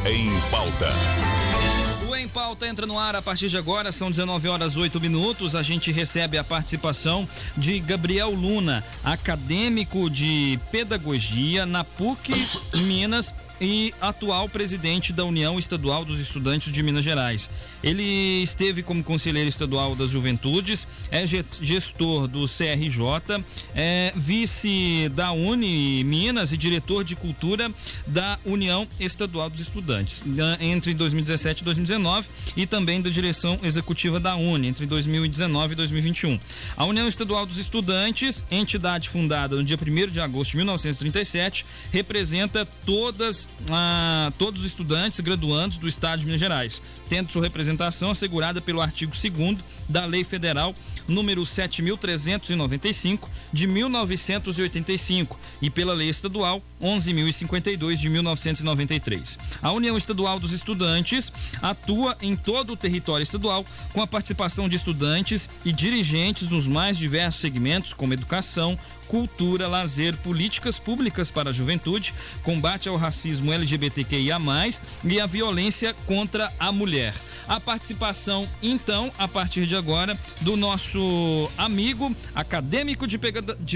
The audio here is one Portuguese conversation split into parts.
Em Pauta. O Em Pauta entra no ar a partir de agora, são 19h08. A gente recebe a participação de Gabriel Luna, acadêmico de pedagogia na PUC Minas e atual presidente da União Estadual dos Estudantes de Minas Gerais. Ele esteve como conselheiro estadual das Juventudes, é gestor do CRJ, é vice da Uni Minas e diretor de cultura da União Estadual dos Estudantes entre 2017 e 2019 e também da direção executiva da Uni entre 2019 e 2021. A União Estadual dos Estudantes, entidade fundada no dia 1º de agosto de 1937, representa todos os estudantes graduandos do estado de Minas Gerais, tendo sua representação assegurada pelo artigo 2º da Lei Federal número 7.395 de 1985 e pela Lei Estadual 11.052 de 1993. A União Estadual dos Estudantes atua em todo o território estadual com a participação de estudantes e dirigentes nos mais diversos segmentos como educação, cultura, lazer, políticas públicas para a juventude, combate ao racismo LGBTQIA+, e a violência contra a mulher. A participação, então, a partir de agora, do nosso amigo, acadêmico de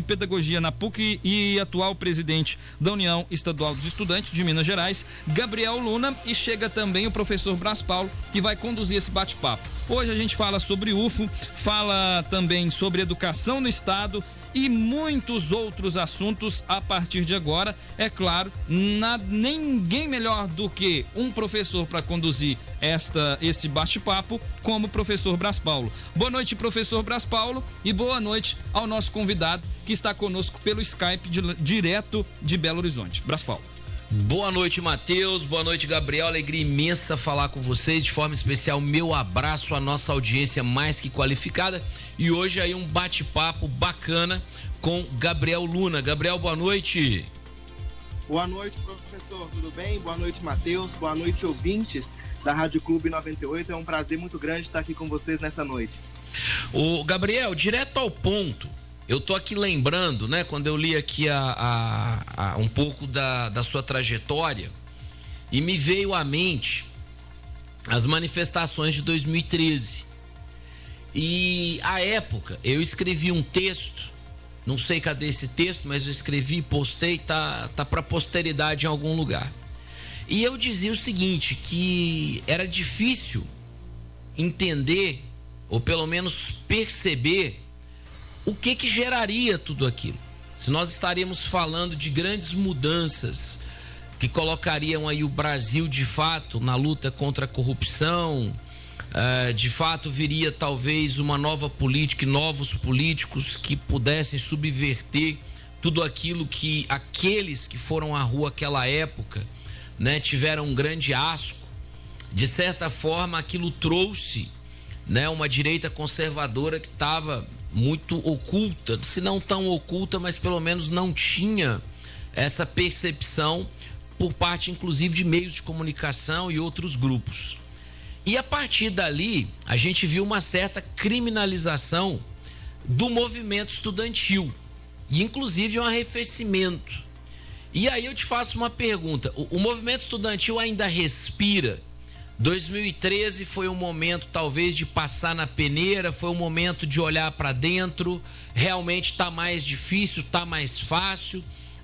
pedagogia na PUC e atual presidente da União Estadual dos Estudantes de Minas Gerais, Gabriel Luna, e chega também o professor Bras Paulo, que vai conduzir esse bate-papo. Hoje a gente fala sobre UFO, fala também sobre educação no estado e muitos outros assuntos a partir de agora. É claro, ninguém melhor do que um professor para conduzir esse bate-papo, como o professor Bras Paulo. Boa noite, professor Bras Paulo, e boa noite ao nosso convidado que está conosco pelo Skype direto de Belo Horizonte. Bras Paulo. Boa noite, Matheus. Boa noite, Gabriel. Alegria imensa falar com vocês. De forma especial, meu abraço à nossa audiência mais que qualificada. E hoje aí um bate-papo bacana com Gabriel Luna. Gabriel, boa noite. Boa noite, professor. Tudo bem? Boa noite, Matheus. Boa noite, ouvintes da Rádio Clube 98. É um prazer muito grande estar aqui com vocês nessa noite. Ô, Gabriel, direto ao ponto. Eu tô aqui lembrando, né, quando eu li aqui um pouco da sua trajetória, e me veio à mente as manifestações de 2013. E à época eu escrevi um texto, não sei cadê esse texto, mas eu escrevi, postei, tá para posteridade em algum lugar. E eu dizia o seguinte, que era difícil entender, ou pelo menos perceber, o que geraria tudo aquilo. Se nós estaríamos falando de grandes mudanças que colocariam aí o Brasil de fato na luta contra a corrupção, de fato viria talvez uma nova política e novos políticos que pudessem subverter tudo aquilo que aqueles que foram à rua naquela época, né, tiveram um grande asco. De certa forma aquilo trouxe, né, uma direita conservadora que estava muito oculta, se não tão oculta, mas pelo menos não tinha essa percepção por parte inclusive de meios de comunicação e outros grupos. E a partir dali a gente viu uma certa criminalização do movimento estudantil e inclusive um arrefecimento. E aí eu te faço uma pergunta, o movimento estudantil ainda respira? 2013 foi um momento talvez de passar na peneira, foi um momento de olhar para dentro, realmente está mais difícil, está mais fácil.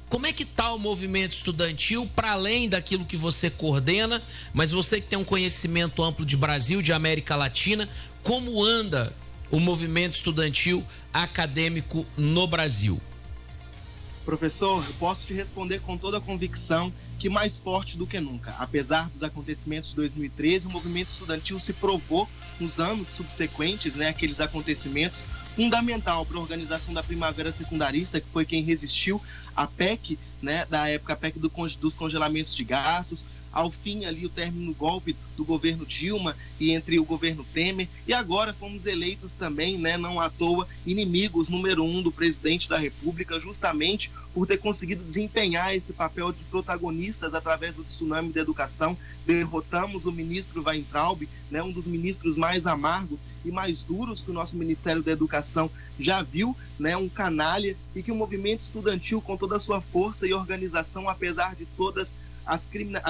Como é que está o movimento estudantil, para além daquilo que você coordena, mas você que tem um conhecimento amplo de Brasil, de América Latina, como anda o movimento estudantil acadêmico no Brasil? Professor, eu posso te responder com toda a convicção que mais forte do que nunca. Apesar dos acontecimentos de 2013, o movimento estudantil se provou nos anos subsequentes, né, aqueles acontecimentos, fundamental para a organização da Primavera Secundarista, que foi quem resistiu à PEC, né, da época, a PEC dos congelamentos de gastos, ao fim ali o término do golpe do governo Dilma e entre o governo Temer, e agora fomos eleitos também, né, não à toa, inimigos número 1 do presidente da República, justamente por ter conseguido desempenhar esse papel de protagonistas através do tsunami da educação. Derrotamos o ministro Weintraub, né, um dos ministros mais amargos e mais duros que o nosso Ministério da Educação já viu, né, um canalha, e que o movimento estudantil, com toda a sua força e organização, apesar de todas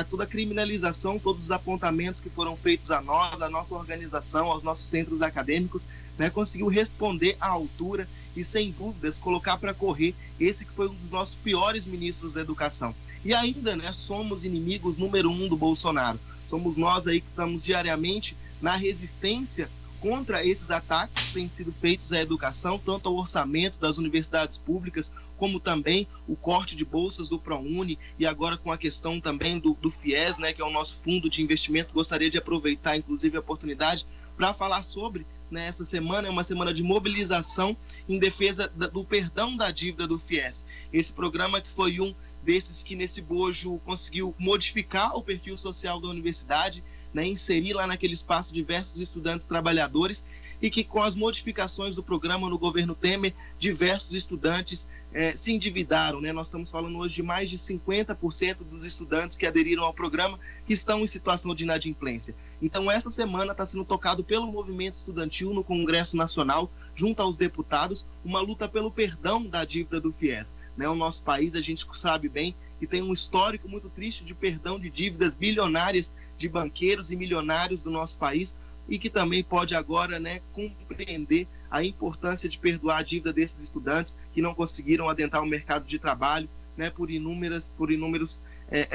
toda a criminalização, todos os apontamentos que foram feitos a nós, à nossa organização, aos nossos centros acadêmicos, né, conseguiu responder à altura e, sem dúvidas, colocar para correr esse que foi um dos nossos piores ministros da educação. E ainda, né, somos inimigos número 1 do Bolsonaro. Somos nós aí que estamos diariamente na resistência contra esses ataques que têm sido feitos à educação, tanto ao orçamento das universidades públicas, como também o corte de bolsas do ProUni, e agora com a questão também do FIES, né, que é o nosso fundo de investimento. Gostaria de aproveitar, inclusive, a oportunidade para falar sobre, né, essa semana é uma semana de mobilização em defesa do perdão da dívida do FIES. Esse programa que foi um desses que nesse bojo conseguiu modificar o perfil social da universidade, né, inserir lá naquele espaço diversos estudantes trabalhadores, e que com as modificações do programa no governo Temer, diversos estudantes se endividaram, né? Nós estamos falando hoje de mais de 50% dos estudantes que aderiram ao programa que estão em situação de inadimplência. Então essa semana está sendo tocado pelo movimento estudantil no Congresso Nacional, junto aos deputados, uma luta pelo perdão da dívida do FIES, né? O nosso país, a gente sabe bem, que tem um histórico muito triste de perdão de dívidas bilionárias de banqueiros e milionários do nosso país, e que também pode agora, né, compreender a importância de perdoar a dívida desses estudantes que não conseguiram adentrar o mercado de trabalho, né, por inúmeros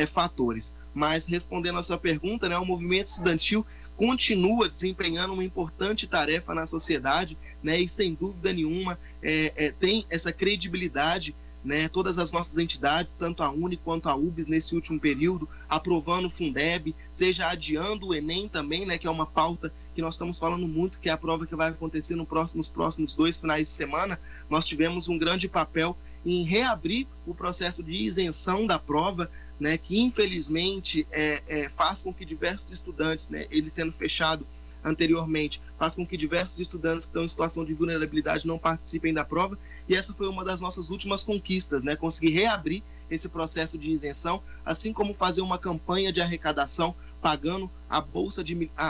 fatores. Mas respondendo a sua pergunta, né, o movimento estudantil continua desempenhando uma importante tarefa na sociedade, né, e sem dúvida nenhuma tem essa credibilidade, né, todas as nossas entidades, tanto a UNE quanto a UBS, nesse último período, aprovando o Fundeb, seja adiando o Enem também, né, que é uma pauta que nós estamos falando muito, que é a prova que vai acontecer nos próximos 2 finais de semana. Nós tivemos um grande papel em reabrir o processo de isenção da prova, né, que infelizmente faz com que diversos estudantes, né, ele sendo fechado anteriormente, faz com que diversos estudantes que estão em situação de vulnerabilidade não participem da prova, e essa foi uma das nossas últimas conquistas, né? Conseguir reabrir esse processo de isenção, assim como fazer uma campanha de arrecadação, pagando a bolsa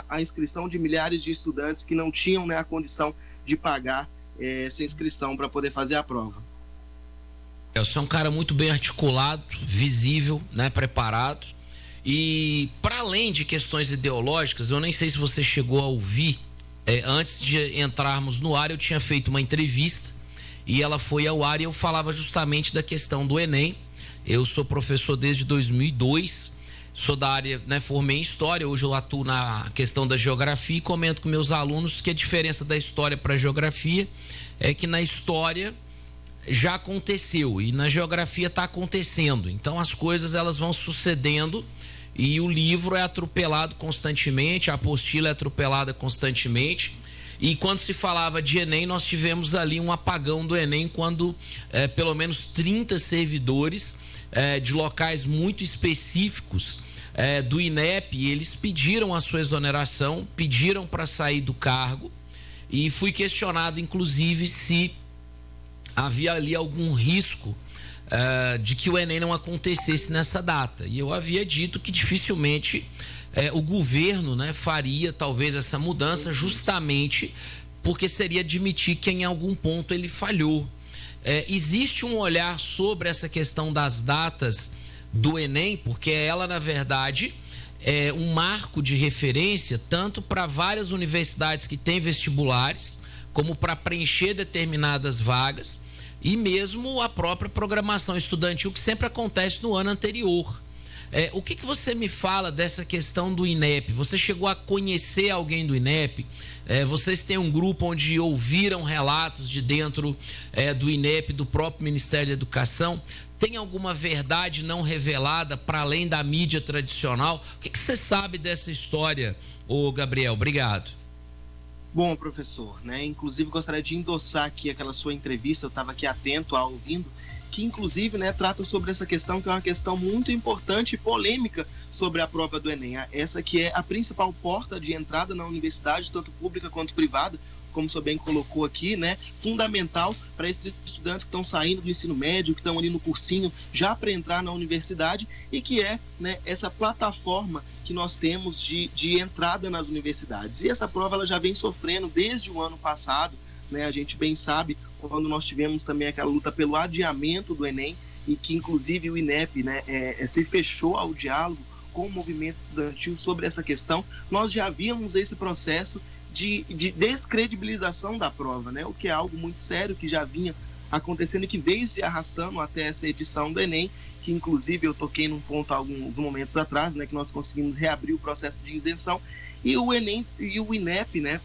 a inscrição de milhares de estudantes que não tinham, né, a condição de pagar essa inscrição para poder fazer a prova. Você é um cara muito bem articulado, visível, né, preparado. E para além de questões ideológicas, eu nem sei se você chegou a ouvir, antes de entrarmos no ar, eu tinha feito uma entrevista e ela foi ao ar e eu falava justamente da questão do Enem. Eu sou professor desde 2002, sou da área, né, formei em História, hoje eu atuo na questão da Geografia e comento com meus alunos que a diferença da História para a Geografia é que na História já aconteceu e na Geografia está acontecendo. Então as coisas elas vão sucedendo e o livro é atropelado constantemente, a apostila é atropelada constantemente. E quando se falava de Enem, nós tivemos ali um apagão do Enem, quando pelo menos 30 servidores de locais muito específicos do INEP, eles pediram a sua exoneração, pediram para sair do cargo, e fui questionado inclusive se havia ali algum risco de que o Enem não acontecesse nessa data. E eu havia dito que dificilmente o governo, né, faria talvez essa mudança, justamente porque seria admitir que em algum ponto ele falhou. Existe um olhar sobre essa questão das datas do Enem, porque ela, na verdade, é um marco de referência tanto para várias universidades que têm vestibulares, como para preencher determinadas vagas, e mesmo a própria programação estudantil, que sempre acontece no ano anterior. O que você me fala dessa questão do INEP? Você chegou a conhecer alguém do INEP? Vocês têm um grupo onde ouviram relatos de dentro do INEP, do próprio Ministério da Educação? Tem alguma verdade não revelada para além da mídia tradicional? O que você sabe dessa história, ô Gabriel? Obrigado. Bom, professor, né? Inclusive gostaria de endossar aqui aquela sua entrevista, eu estava aqui atento a ouvindo, que inclusive, né, trata sobre essa questão, que é uma questão muito importante e polêmica sobre a prova do Enem. Essa que é a principal porta de entrada na universidade, tanto pública quanto privada, como o senhor bem colocou aqui, né, fundamental para esses estudantes que estão saindo do ensino médio, que estão ali no cursinho, já para entrar na universidade, e que é, né, essa plataforma que nós temos de entrada nas universidades. E essa prova ela já vem sofrendo desde o ano passado, né, a gente bem sabe, quando nós tivemos também aquela luta pelo adiamento do Enem, e que inclusive o INEP, né, se fechou ao diálogo com o movimento estudantil sobre essa questão. Nós já víamos esse processo de descredibilização da prova, né, o que é algo muito sério, que já vinha acontecendo e que veio se arrastando até essa edição do Enem, que inclusive eu toquei num ponto alguns momentos atrás, né, que nós conseguimos reabrir o processo de isenção, e o Enem e o INEP, né,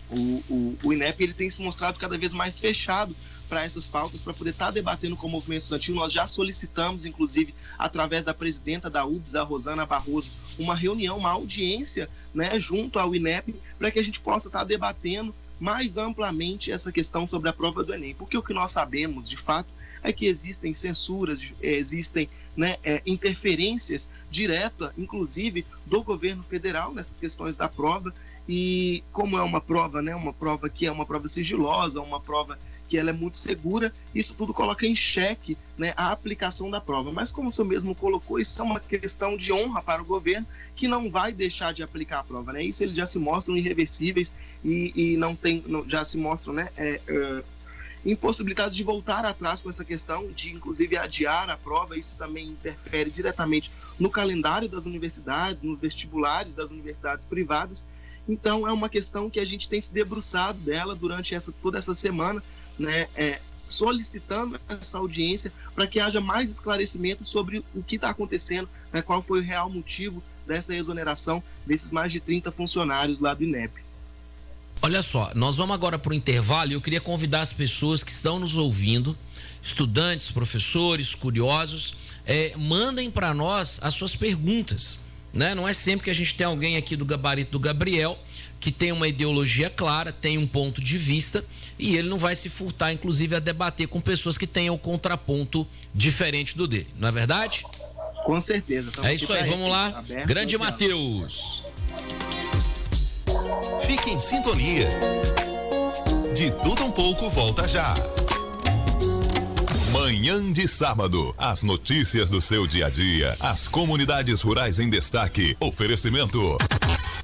o INEP, ele tem se mostrado cada vez mais fechado para essas pautas, para poder estar debatendo com o movimento estudantil. Nós já solicitamos, inclusive, através da presidenta da UBS, a Rosana Barroso, uma reunião, uma audiência, né, junto ao INEP, para que a gente possa estar debatendo mais amplamente essa questão sobre a prova do Enem, porque o que nós sabemos, de fato, é que existem censuras, existem, né, interferências diretas, inclusive, do governo federal nessas questões da prova, e como é uma prova, né, uma prova que é uma prova sigilosa, uma prova que ela é muito segura, isso tudo coloca em xeque, né, a aplicação da prova. Mas como o senhor mesmo colocou, isso é uma questão de honra para o governo, que não vai deixar de aplicar a prova, né? Isso eles já se mostram irreversíveis e já se mostram, né, impossibilitados de voltar atrás com essa questão, de inclusive adiar a prova. Isso também interfere diretamente no calendário das universidades, nos vestibulares das universidades privadas. Então é uma questão que a gente tem se debruçado dela durante toda essa semana, né, solicitando essa audiência para que haja mais esclarecimento sobre o que está acontecendo, né, qual foi o real motivo dessa exoneração desses mais de 30 funcionários lá do INEP. Olha só, nós vamos agora para o intervalo e eu queria convidar as pessoas que estão nos ouvindo, estudantes, professores, curiosos, mandem para nós as suas perguntas, né? Não é sempre que a gente tem alguém aqui do gabarito do Gabriel que tem uma ideologia clara, tem um ponto de vista, e ele não vai se furtar, inclusive, a debater com pessoas que tenham um contraponto diferente do dele, não é verdade? Com certeza. É isso aí, vamos lá. Aberto, Grande Matheus. Fique em sintonia. De tudo um pouco volta já. Manhã de sábado, as notícias do seu dia a dia, as comunidades rurais em destaque. Oferecimento.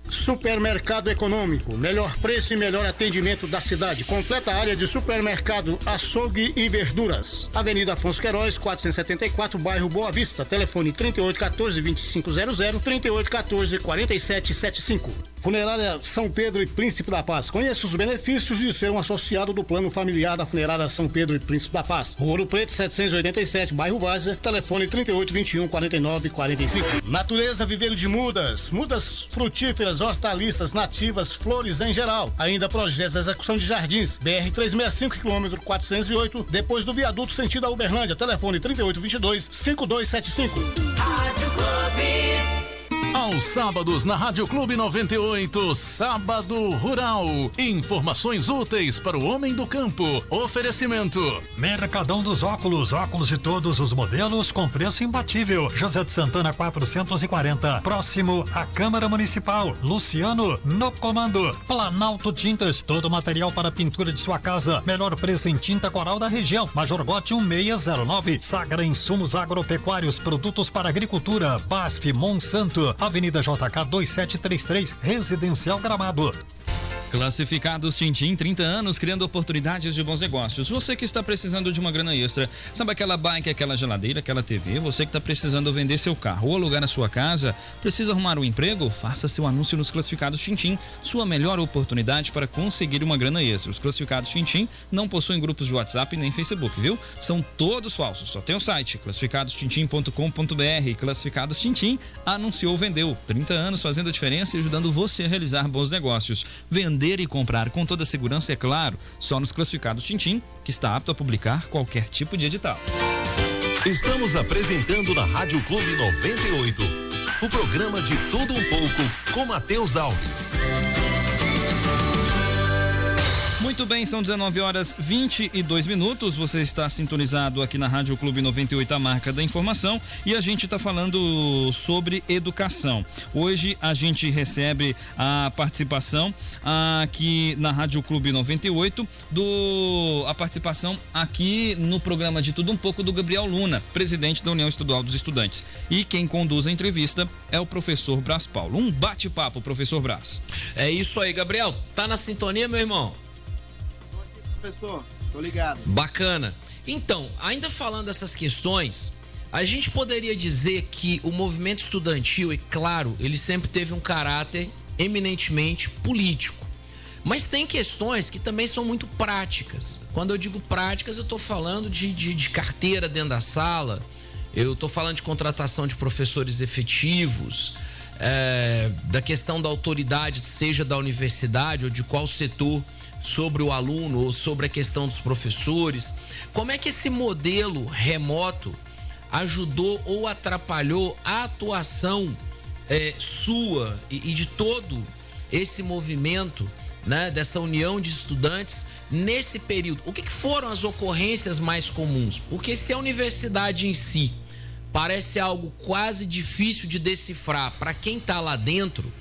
Supermercado Econômico, melhor preço e melhor atendimento da cidade. Completa área de supermercado, açougue e verduras. Avenida Afonso Queiroz, 474, bairro Boa Vista. Telefone 3814-2500, 3814-4775. Funerária São Pedro e Príncipe da Paz. Conheça os benefícios de ser um associado do plano familiar da Funerária São Pedro e Príncipe da Paz. Rua Ouro Preto, 787, bairro Várzea. Telefone 3821-4945. Natureza Viveiro de Mudas. Mudas frutíferas, hortaliças, nativas, flores em geral. Ainda projetos de execução de jardins. BR-365, quilômetro 408, depois do viaduto sentido a Uberlândia. Telefone 3822-5275. Rádio Clube. Aos sábados na Rádio Clube 98, Sábado Rural. Informações úteis para o homem do campo. Oferecimento. Mercadão dos Óculos. Óculos de todos os modelos com preço imbatível. José de Santana 440. Próximo à Câmara Municipal. Luciano no comando. Planalto Tintas. Todo material para pintura de sua casa. Melhor preço em tinta coral da região. Major Gotti 1609. Sagra Insumos Agropecuários. Produtos para agricultura. BASF Monsanto. Avenida JK 2733, Residencial Gramado. Classificados Tintim, 30 anos, criando oportunidades de bons negócios. Você que está precisando de uma grana extra, sabe aquela bike, aquela geladeira, aquela TV? Você que está precisando vender seu carro ou alugar a sua casa, precisa arrumar um emprego? Faça seu anúncio nos Classificados Tintim, sua melhor oportunidade para conseguir uma grana extra. Os Classificados Tintim não possuem grupos de WhatsApp nem Facebook, viu? São todos falsos, só tem o site classificadostintim.com.br. Classificados Tintim, anunciou, vendeu. 30 anos fazendo a diferença e ajudando você a realizar bons negócios. Vender e comprar com toda a segurança, é claro, só nos Classificados Tintim, que está apto a publicar qualquer tipo de edital. Estamos apresentando na Rádio Clube 98 o programa de tudo um pouco com Matheus Alves. Muito bem, são 19h22. Você está sintonizado aqui na Rádio Clube 98, a marca da informação, e a gente está falando sobre educação. Hoje a gente recebe a participação aqui na Rádio Clube 98 a participação aqui no programa de tudo um pouco do Gabriel Luna, presidente da União Estadual dos Estudantes. E quem conduz a entrevista é o professor Brás Paulo. Um bate-papo, professor Brás. É isso aí, Gabriel. Tá na sintonia, meu irmão? Professor, tô ligado. Bacana. Então, ainda falando dessas questões, a gente poderia dizer que o movimento estudantil, é claro, ele sempre teve um caráter eminentemente político. Mas tem questões que também são muito práticas. Quando eu digo práticas, eu estou falando de carteira dentro da sala, eu estou falando de contratação de professores efetivos, da questão da autoridade, seja da universidade ou de qual setor, sobre o aluno ou sobre a questão dos professores. Como é que esse modelo remoto ajudou ou atrapalhou a atuação sua e de todo esse movimento, né, dessa união de estudantes nesse período? O que foram as ocorrências mais comuns? Porque se a universidade em si parece algo quase difícil de decifrar para quem está lá dentro,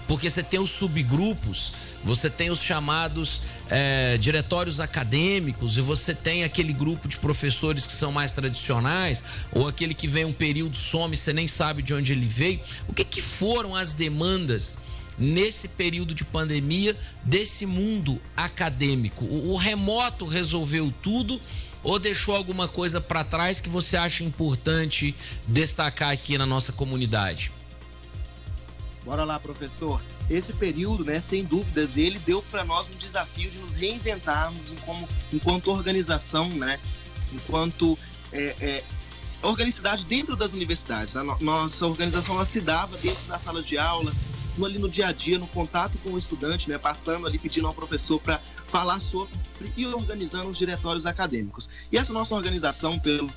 porque você tem os subgrupos, você tem os chamados diretórios acadêmicos, e você tem aquele grupo de professores que são mais tradicionais, ou aquele que vem um período, some, você nem sabe de onde ele veio. O que foram as demandas nesse período de pandemia desse mundo acadêmico? O remoto resolveu tudo ou deixou alguma coisa para trás que você acha importante destacar aqui na nossa comunidade? Bora lá, professor. Esse período, né, sem dúvidas, ele deu para nós um desafio de nos reinventarmos enquanto organização, né, enquanto organicidade dentro das universidades. A nossa organização, ela se dava dentro da sala de aula, ali no dia a dia, no contato com o estudante, né, passando ali, pedindo ao professor para falar sobre e organizando os diretórios acadêmicos. E essa nossa organização pelo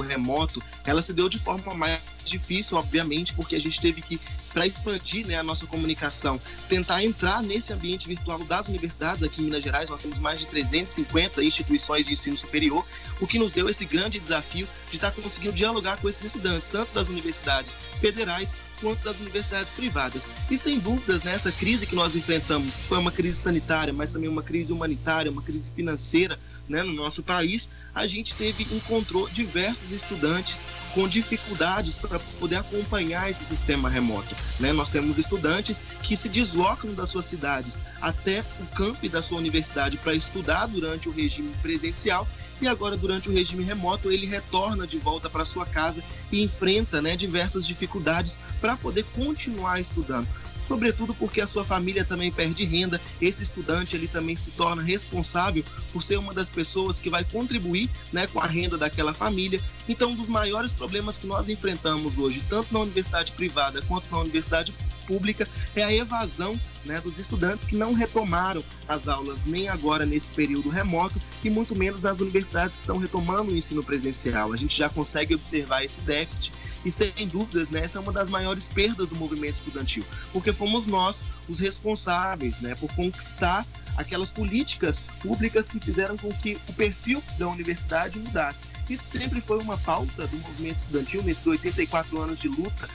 remoto, ela se deu de forma mais difícil, obviamente, porque a gente teve que, para expandir, né, a nossa comunicação, tentar entrar nesse ambiente virtual das universidades. Aqui em Minas Gerais nós temos mais de 350 instituições de ensino superior, o que nos deu esse grande desafio de estar conseguindo dialogar com esses estudantes, tanto das universidades federais quanto das universidades privadas. E sem dúvidas, né, essa crise que nós enfrentamos foi uma crise sanitária, mas também uma crise humanitária, uma crise financeira, né, no nosso país. A gente encontrou diversos estudantes com dificuldades para poder acompanhar esse sistema remoto, né? Nós temos estudantes que se deslocam das suas cidades até o campi da sua universidade para estudar durante o regime presencial, e agora, durante o regime remoto, ele retorna de volta para sua casa e enfrenta, né, diversas dificuldades para poder continuar estudando, sobretudo porque a sua família também perde renda. Esse estudante, ele também se torna responsável por ser uma das pessoas que vai contribuir, né, com a renda daquela família. Então, um dos maiores problemas que nós enfrentamos hoje, tanto na universidade privada quanto na universidade pública, é a evasão, né, dos estudantes que não retomaram as aulas nem agora nesse período remoto, e muito menos nas universidades que estão retomando o ensino presencial. A gente já consegue observar esse déficit e, sem dúvidas, né, essa é uma das maiores perdas do movimento estudantil, porque fomos nós os responsáveis, né, por conquistar aquelas políticas públicas que fizeram com que o perfil da universidade mudasse. Isso sempre foi uma pauta do movimento estudantil nesses 84 anos de luta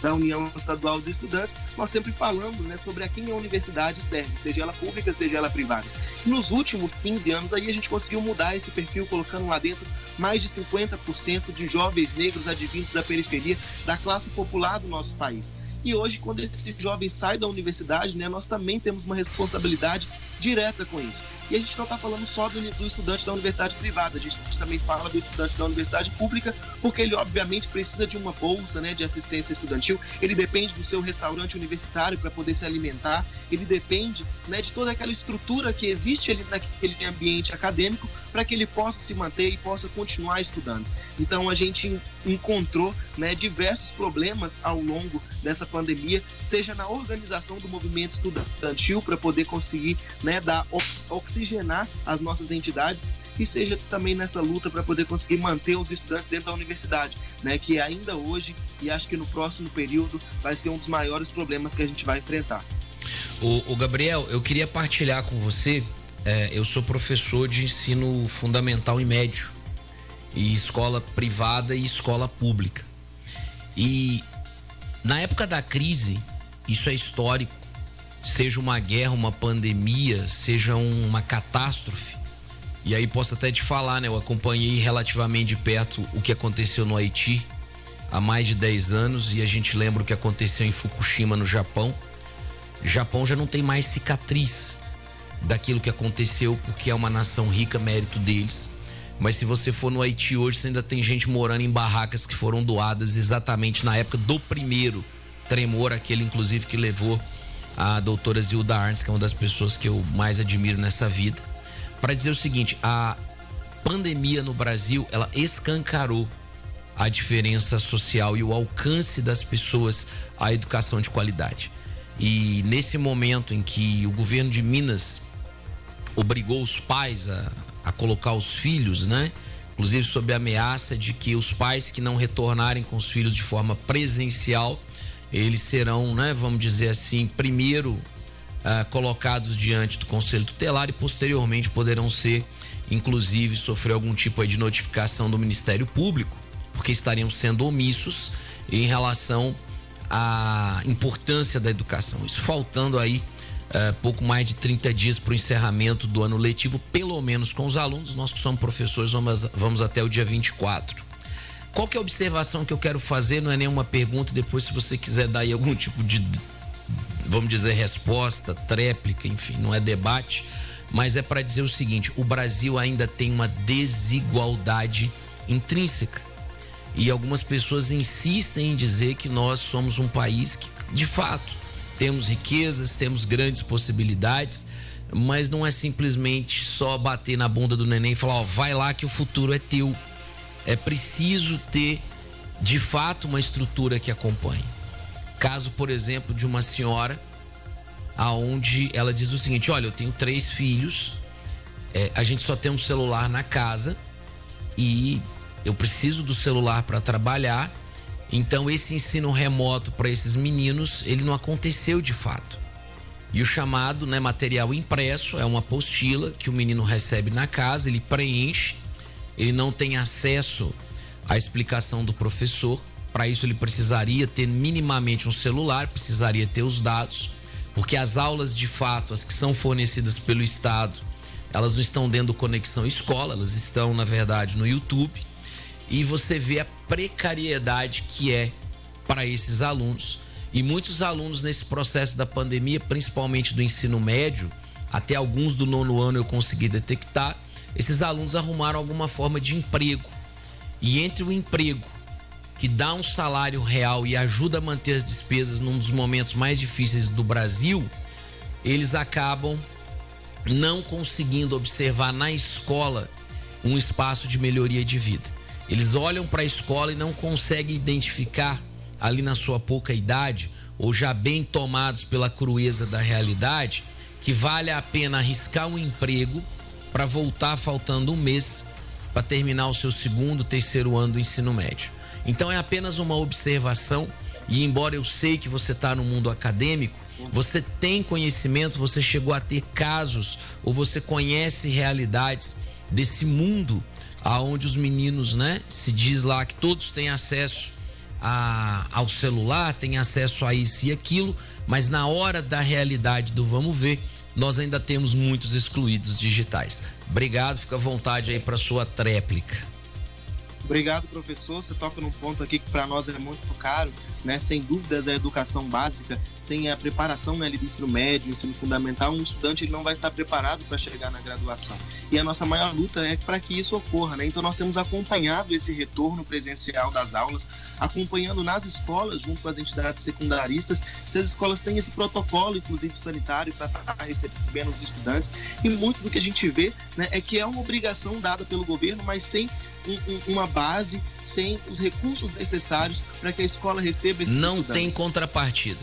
da União Estadual de Estudantes. Nós sempre falamos, né, sobre a quem a universidade serve, seja ela pública, seja ela privada. E nos últimos 15 anos aí a gente conseguiu mudar esse perfil, colocando lá dentro mais de 50% de jovens negros advindos da periferia, da classe popular do nosso país. E hoje, quando esse jovem sai da universidade, né, nós também temos uma responsabilidade direta com isso. E a gente não está falando só do estudante da universidade privada, a gente também fala do estudante da universidade pública, porque ele obviamente precisa de uma bolsa, né, de assistência estudantil, ele depende do seu restaurante universitário para poder se alimentar, ele depende, né, de toda aquela estrutura que existe ali naquele ambiente acadêmico para que ele possa se manter e possa continuar estudando. Então a gente encontrou, né, diversos problemas ao longo dessa pandemia, seja na organização do movimento estudantil para poder conseguir, né, oxigenar as nossas entidades, e seja também nessa luta para poder conseguir manter os estudantes dentro da universidade, né, que ainda hoje, e acho que no próximo período, vai ser um dos maiores problemas que a gente vai enfrentar. O Gabriel, eu queria partilhar com você, eu sou professor de ensino fundamental e médio, e escola privada e escola pública. E na época da crise, isso é histórico, seja uma guerra, uma pandemia, seja uma catástrofe. E aí posso até te falar, né? Eu acompanhei relativamente de perto o que aconteceu no Haiti há mais de 10 anos, e a gente lembra o que aconteceu em Fukushima, no Japão. O Japão já não tem mais cicatriz daquilo que aconteceu, porque é uma nação rica, mérito deles. Mas se você for no Haiti hoje, você ainda tem gente morando em barracas que foram doadas exatamente na época do primeiro tremor, aquele inclusive que levou a doutora Zilda Arnes, que é uma das pessoas que eu mais admiro nessa vida, para dizer o seguinte: a pandemia no Brasil, ela escancarou a diferença social e o alcance das pessoas à educação de qualidade. E nesse momento em que o governo de Minas obrigou os pais a colocar os filhos, né? Inclusive sob a ameaça de que os pais que não retornarem com os filhos de forma presencial, eles serão, né, vamos dizer assim, primeiro colocados diante do Conselho Tutelar e posteriormente poderão ser, inclusive, sofrer algum tipo aí de notificação do Ministério Público, porque estariam sendo omissos em relação à importância da educação. Isso faltando aí pouco mais de 30 dias para o encerramento do ano letivo, pelo menos com os alunos. Nós que somos professores vamos até o dia 24. Qual que é a observação que eu quero fazer? Não é nenhuma pergunta, depois se você quiser dar aí algum tipo de, vamos dizer, resposta, tréplica, enfim, não é debate, mas é para dizer o seguinte: o Brasil ainda tem uma desigualdade intrínseca. E algumas pessoas insistem em dizer que nós somos um país que, de fato, temos riquezas, temos grandes possibilidades, mas não é simplesmente só bater na bunda do neném e falar: ó, vai lá que o futuro é teu. É preciso ter, de fato, uma estrutura que acompanhe. Caso, por exemplo, de uma senhora aonde ela diz o seguinte: olha, eu tenho 3 filhos, a gente só tem um celular na casa e eu preciso do celular para trabalhar. Então esse ensino remoto para esses meninos, ele não aconteceu de fato. E o chamado, né, material impresso é uma apostila que o menino recebe na casa, ele preenche, ele não tem acesso à explicação do professor. Para isso ele precisaria ter minimamente um celular, precisaria ter os dados, porque as aulas de fato, as que são fornecidas pelo Estado, elas não estão dando conexão escola, elas estão na verdade no YouTube. E você vê a precariedade que é para esses alunos. E muitos alunos nesse processo da pandemia, principalmente do ensino médio, até alguns do 9º ano eu consegui detectar, esses alunos arrumaram alguma forma de emprego. E entre o emprego, que dá um salário real e ajuda a manter as despesas num dos momentos mais difíceis do Brasil, eles acabam não conseguindo observar na escola um espaço de melhoria de vida. Eles olham para a escola e não conseguem identificar ali na sua pouca idade, ou já bem tomados pela crueza da realidade, que vale a pena arriscar um emprego para voltar faltando um mês para terminar o seu 2º, 3º ano do ensino médio. Então é apenas uma observação, e embora eu sei que você está no mundo acadêmico, você tem conhecimento, você chegou a ter casos, ou você conhece realidades desse mundo aonde os meninos, né, se diz lá que todos têm acesso ao celular, têm acesso a isso e aquilo, mas na hora da realidade do vamos ver, nós ainda temos muitos excluídos digitais. Obrigado, fica à vontade aí para sua tréplica. Obrigado, professor. Você toca num ponto aqui que para nós é muito caro, né? Sem dúvidas, a educação básica, sem a preparação, né, do ensino médio, ensino fundamental, um estudante ele não vai estar preparado para chegar na graduação. E a nossa maior luta é para que isso ocorra, né? Então nós temos acompanhado esse retorno presencial das aulas, acompanhando nas escolas, junto com as entidades secundaristas, se as escolas têm esse protocolo, inclusive sanitário, para estar recebendo os estudantes. E muito do que a gente vê, né, é que é uma obrigação dada pelo governo, mas sem uma base, sem os recursos necessários para que a escola receba esses estudantes. Não tem contrapartida.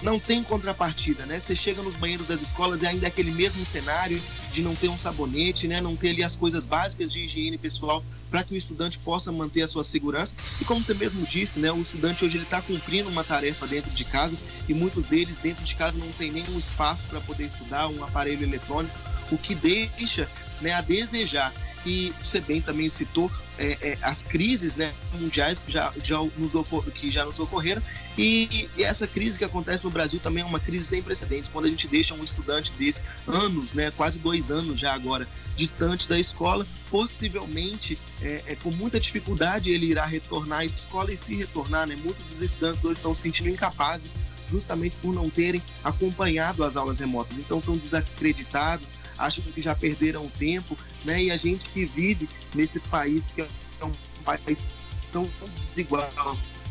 Não tem contrapartida, né? Você chega nos banheiros das escolas e ainda é aquele mesmo cenário de não ter um sabonete, né? Não ter ali as coisas básicas de higiene pessoal para que o estudante possa manter a sua segurança. E como você mesmo disse, né? O estudante hoje ele está cumprindo uma tarefa dentro de casa e muitos deles dentro de casa não tem nenhum espaço para poder estudar, um aparelho eletrônico, o que deixa, né, a desejar. E você bem também citou as crises, né, mundiais que já nos ocorreram, e essa crise que acontece no Brasil também é uma crise sem precedentes, quando a gente deixa um estudante desse anos, né, quase 2 anos já agora, distante da escola, possivelmente com muita dificuldade ele irá retornar à escola, e se retornar, né, muitos dos estudantes hoje estão se sentindo incapazes justamente por não terem acompanhado as aulas remotas, então estão desacreditados, acham que já perderam tempo, né? E a gente que vive nesse país que é um país tão desigual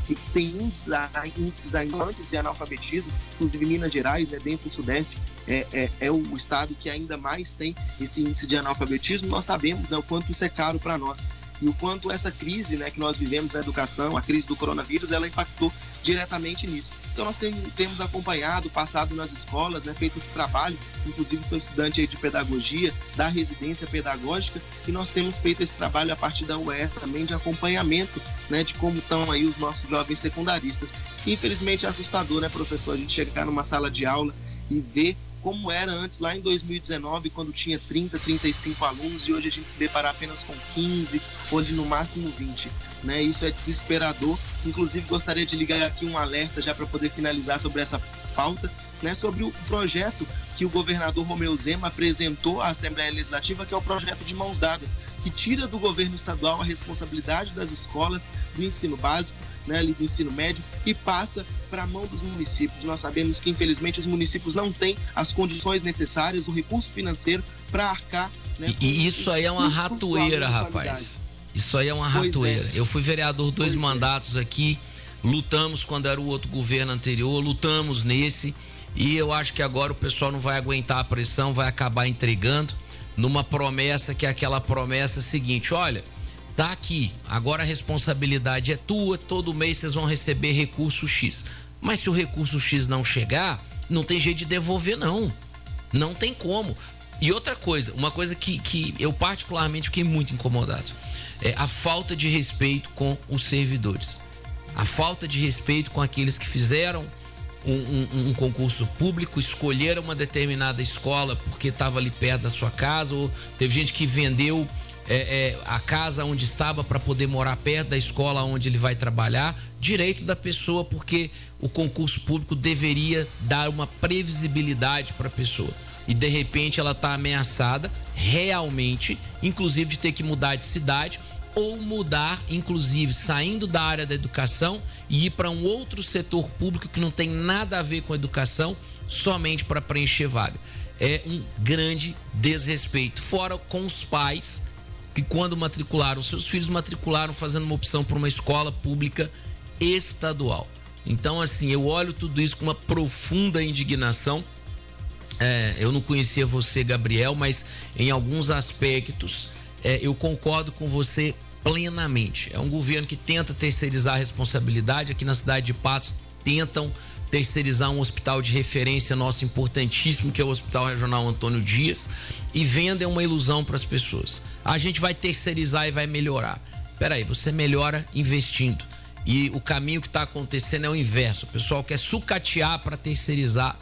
e que tem índices ainda de analfabetismo, inclusive Minas Gerais, né, dentro do Sudeste, é o estado que ainda mais tem esse índice de analfabetismo. Nós sabemos, né, o quanto isso é caro para nós e o quanto essa crise, né, que nós vivemos na educação, a crise do coronavírus, ela impactou diretamente nisso. Então nós temos acompanhado, passado nas escolas, né, feito esse trabalho, inclusive sou estudante aí de pedagogia, da residência pedagógica, e nós temos feito esse trabalho a partir da UER também de acompanhamento, né, de como estão aí os nossos jovens secundaristas. Infelizmente é assustador, né, professor, a gente chegar numa sala de aula e ver como era antes, lá em 2019, quando tinha 30, 35 alunos, e hoje a gente se depara apenas com 15, ou ali no máximo 20. Né? Isso é desesperador. Inclusive, gostaria de ligar aqui um alerta já para poder finalizar sobre essa pauta, né? Sobre o projeto que o governador Romeu Zema apresentou à Assembleia Legislativa, que é o projeto de Mãos Dadas, que tira do governo estadual a responsabilidade das escolas do ensino básico, né, ali do ensino médio, e passa para a mão dos municípios. Nós sabemos que, infelizmente, os municípios não têm as condições necessárias, o recurso financeiro para arcar. Né, e isso aí é uma ratoeira, rapaz. Isso aí é uma ratoeira. Eu fui vereador 2 mandatos aqui, lutamos quando era o outro governo anterior, lutamos nesse, e eu acho que agora o pessoal não vai aguentar a pressão, vai acabar entregando numa promessa que é aquela promessa seguinte: olha, tá aqui, agora a responsabilidade é tua, todo mês vocês vão receber recurso X. Mas se o recurso X não chegar, não tem jeito de devolver, não tem como. E outra coisa, uma coisa que eu particularmente fiquei muito incomodado, é a falta de respeito com os servidores, a falta de respeito com aqueles que fizeram um concurso público, escolheram uma determinada escola porque estava ali perto da sua casa, ou teve gente que vendeu a casa onde estava para poder morar perto da escola onde ele vai trabalhar. Direito da pessoa, porque o concurso público deveria dar uma previsibilidade para a pessoa, e de repente ela está ameaçada realmente, inclusive de ter que mudar de cidade, ou mudar, inclusive, saindo da área da educação e ir para um outro setor público que não tem nada a ver com educação, somente para preencher vaga. É um grande desrespeito. Fora com os pais, que quando matricularam, seus filhos matricularam fazendo uma opção por uma escola pública estadual. Então, assim, eu olho tudo isso com uma profunda indignação. Eu não conhecia você, Gabriel, mas em alguns aspectos eu concordo com você plenamente. É um governo que tenta terceirizar a responsabilidade. Aqui na cidade de Patos tentam terceirizar um hospital de referência nosso importantíssimo, que é o Hospital Regional Antônio Dias, e vendem uma ilusão para as pessoas. A gente vai terceirizar e vai melhorar. Peraí, você melhora investindo. E o caminho que está acontecendo é o inverso. O pessoal quer sucatear para terceirizar.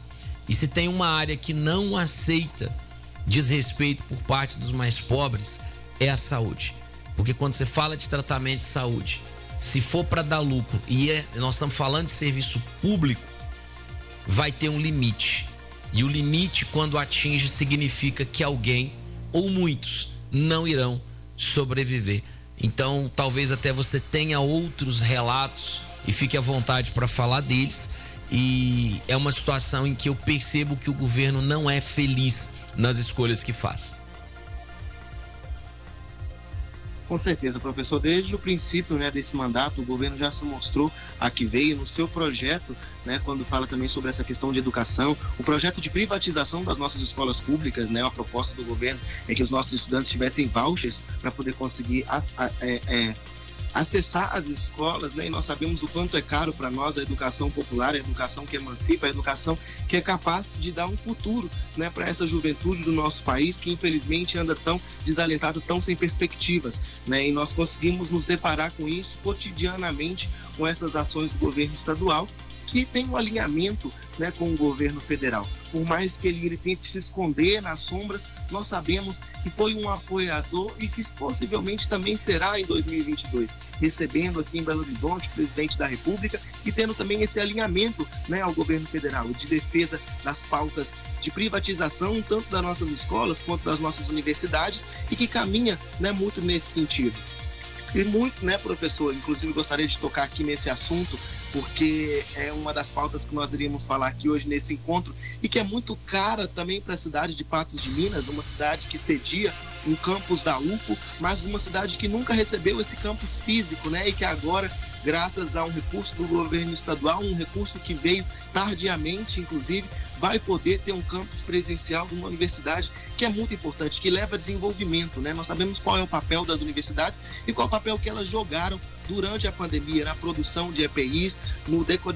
E se tem uma área que não aceita desrespeito por parte dos mais pobres, é a saúde. Porque quando você fala de tratamento de saúde, se for para dar lucro, e nós estamos falando de serviço público, vai ter um limite. E o limite, quando atinge, significa que alguém ou muitos não irão sobreviver. Então, talvez até você tenha outros relatos e fique à vontade para falar deles. E é uma situação em que eu percebo que o governo não é feliz nas escolhas que faz. Com certeza, professor. Desde o princípio, né, desse mandato, o governo já se mostrou a que veio no seu projeto, né, quando fala também sobre essa questão de educação, o projeto de privatização das nossas escolas públicas, né, a proposta do governo é que os nossos estudantes tivessem vouchers para poder conseguir acessar as escolas, né? E nós sabemos o quanto é caro para nós a educação popular, a educação que emancipa, a educação que é capaz de dar um futuro, né, para essa juventude do nosso país que infelizmente anda tão desalentada, tão sem perspectivas, né? E nós conseguimos nos deparar com isso cotidianamente, com essas ações do governo estadual, que tem um alinhamento, né, com o governo federal. Por mais que ele tente se esconder nas sombras, nós sabemos que foi um apoiador e que possivelmente também será em 2022, recebendo aqui em Belo Horizonte o presidente da República e tendo também esse alinhamento, né, ao governo federal, de defesa das pautas de privatização, tanto das nossas escolas quanto das nossas universidades, e que caminha, né, muito nesse sentido. E muito, né, professor, inclusive gostaria de tocar aqui nesse assunto, porque é uma das pautas que nós iríamos falar aqui hoje nesse encontro e que é muito cara também para a cidade de Patos de Minas, uma cidade que cedia um campus da UFO, mas uma cidade que nunca recebeu esse campus físico, né? E que agora, graças a um recurso do governo estadual, um recurso que veio tardiamente, inclusive, vai poder ter um campus presencial de uma universidade que é muito importante, que leva a desenvolvimento, né? Nós sabemos qual é o papel das universidades e qual é o papel que elas jogaram durante a pandemia, na produção de EPIs,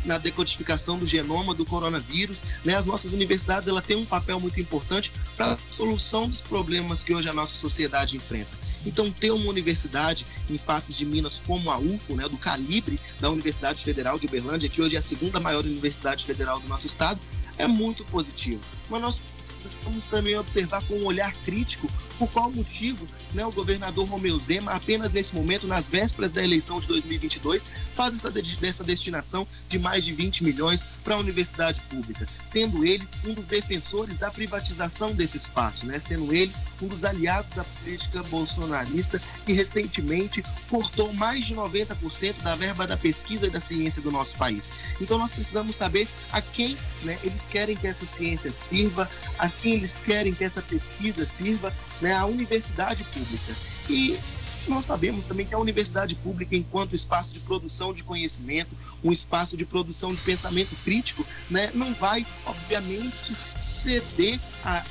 na decodificação do genoma do coronavírus, né? As nossas universidades, ela tem um papel muito importante para a solução dos problemas que hoje a nossa sociedade enfrenta. Então, ter uma universidade em Patos de Minas como a UFO, né, do calibre da Universidade Federal de Uberlândia, que hoje é a segunda maior universidade federal do nosso estado, é muito positivo. Mas nós precisamos também observar com um olhar crítico por qual motivo, né, o governador Romeu Zema, apenas nesse momento, nas vésperas da eleição de 2022, faz essa destinação de mais de 20 milhões para a universidade pública, sendo ele um dos defensores da privatização desse espaço, né, sendo ele um dos aliados da política bolsonarista que recentemente cortou mais de 90% da verba da pesquisa e da ciência do nosso país. Então nós precisamos saber a quem, né, eles querem que essa ciência sirva, a quem eles querem que essa pesquisa sirva, né, a universidade pública. E nós sabemos também que a universidade pública, enquanto espaço de produção de conhecimento, um espaço de produção de pensamento crítico, né, não vai, obviamente, ceder